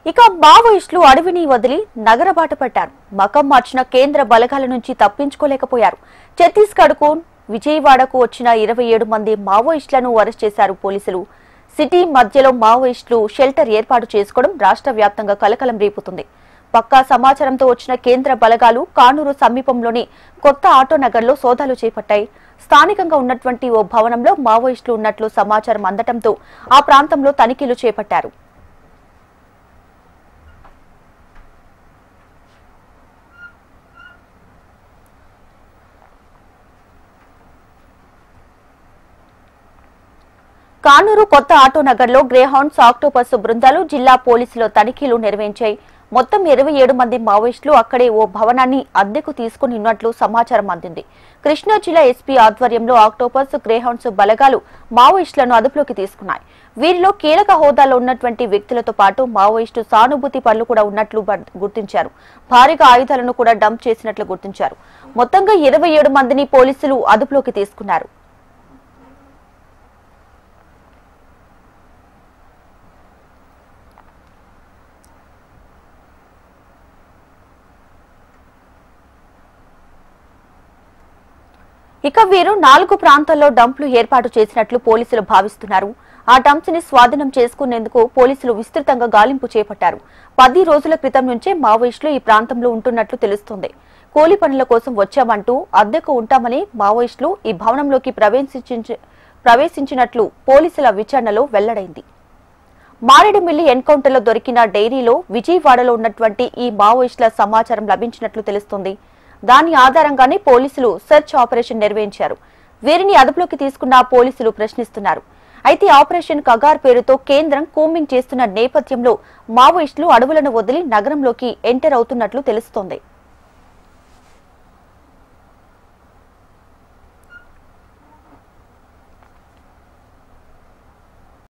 ఇక మావోయిస్టులు అడవిని వదిలి నగరబాట పట్టారు. మకం మార్చిన కేంద్ర బలగాల నుంచి తప్పించుకోలేకపోయారు. ఛత్తీస్గఢ్కు విజయవాడకు వచ్చిన 27 మంది మావోయిస్టులను అరెస్ట్ చేశారు పోలీసులు. సిటీ మధ్యలో మావోయిస్టులు షెల్టర్ ఏర్పాటు చేసుకోవడం రాష్ట్ర వ్యాప్తంగా కలకలం రేపుతుంది. పక్కా సమాచారంతో వచ్చిన కేంద్ర బలగాలు కానూరు సమీపంలోని కొత్త ఆటోనగర్లో సోదాలు చేపట్టాయి. స్థానికంగా ఉన్నటువంటి ఓ భవనంలో మావోయిస్టులు ఉన్నట్లు సమాచారం అందటంతో ఆ ప్రాంతంలో తనిఖీలు చేపట్టారు. కానూరు కొత్త ఆటోనగర్లో గ్రేహౌండ్స్, ఆక్టోపస్ బృందాలు జిల్లా పోలీసులు తనిఖీలు నిర్వహించాయి. మొత్తం 27 మంది మావోయిస్టులు అక్కడే ఓ భవనాన్ని అద్దెకు తీసుకుని ఉన్నట్లు సమాచారం అందింది. కృష్ణా జిల్లా ఎస్పీ ఆధ్వర్యంలో ఆక్టోపస్, గ్రేహౌండ్స్ బలగాలు మావోయిస్టులను అదుపులోకి తీసుకున్నాయి. వీరిలో కీలక హోదాలో ఉన్నటువంటి వ్యక్తులతో పాటు మావోయిస్టు సానుభూతి పనులు కూడా ఉన్నట్లు గుర్తించారు. భారీగా ఆయుధాలను కూడా డంప్ చేసినట్లు గుర్తించారు. మొత్తంగా 27 మందిని పోలీసులు అదుపులోకి తీసుకున్నారు. ఇక వీరు 4 ప్రాంతాల్లో డంప్లు ఏర్పాటు చేసినట్లు పోలీసులు భావిస్తున్నారు. ఆ డంప్స్ ని స్వాధీనం చేసుకునేందుకు పోలీసులు విస్తృతంగా గాలింపు చేపట్టారు. 10 రోజుల క్రితం నుంచే మావోయిస్టులు ఈ ప్రాంతంలో ఉంటున్నట్లు తెలుస్తోంది. కూలీ పనుల కోసం వచ్చామంటూ అద్దెకు ఉంటామని మావోయిస్టులు ఈ భవనంలోకి ప్రవేశించినట్లు పోలీసుల విచారణలో వెల్లడైంది. మారేడుమిల్లి ఎన్కౌంటర్లో దొరికిన డైరీలో విజయవాడలో ఉన్నటువంటి ఈ మావోయిస్టుల సమాచారం లభించినట్లు తెలుస్తోంది. దాని ఆధారంగానే పోలీసులు సెర్చ్ ఆపరేషన్ నిర్వహించారు. వీరిని అదుపులోకి తీసుకున్న పోలీసులు ప్రశ్నిస్తున్నారు. అయితే ఆపరేషన్ కగార్ పేరుతో కేంద్రం కూంబింగ్ చేస్తున్న నేపథ్యంలో మావోయిస్టులు అడవులను వదిలి నగరంలోకి ఎంటర్ అవుతున్నట్లు తెలుస్తోంది.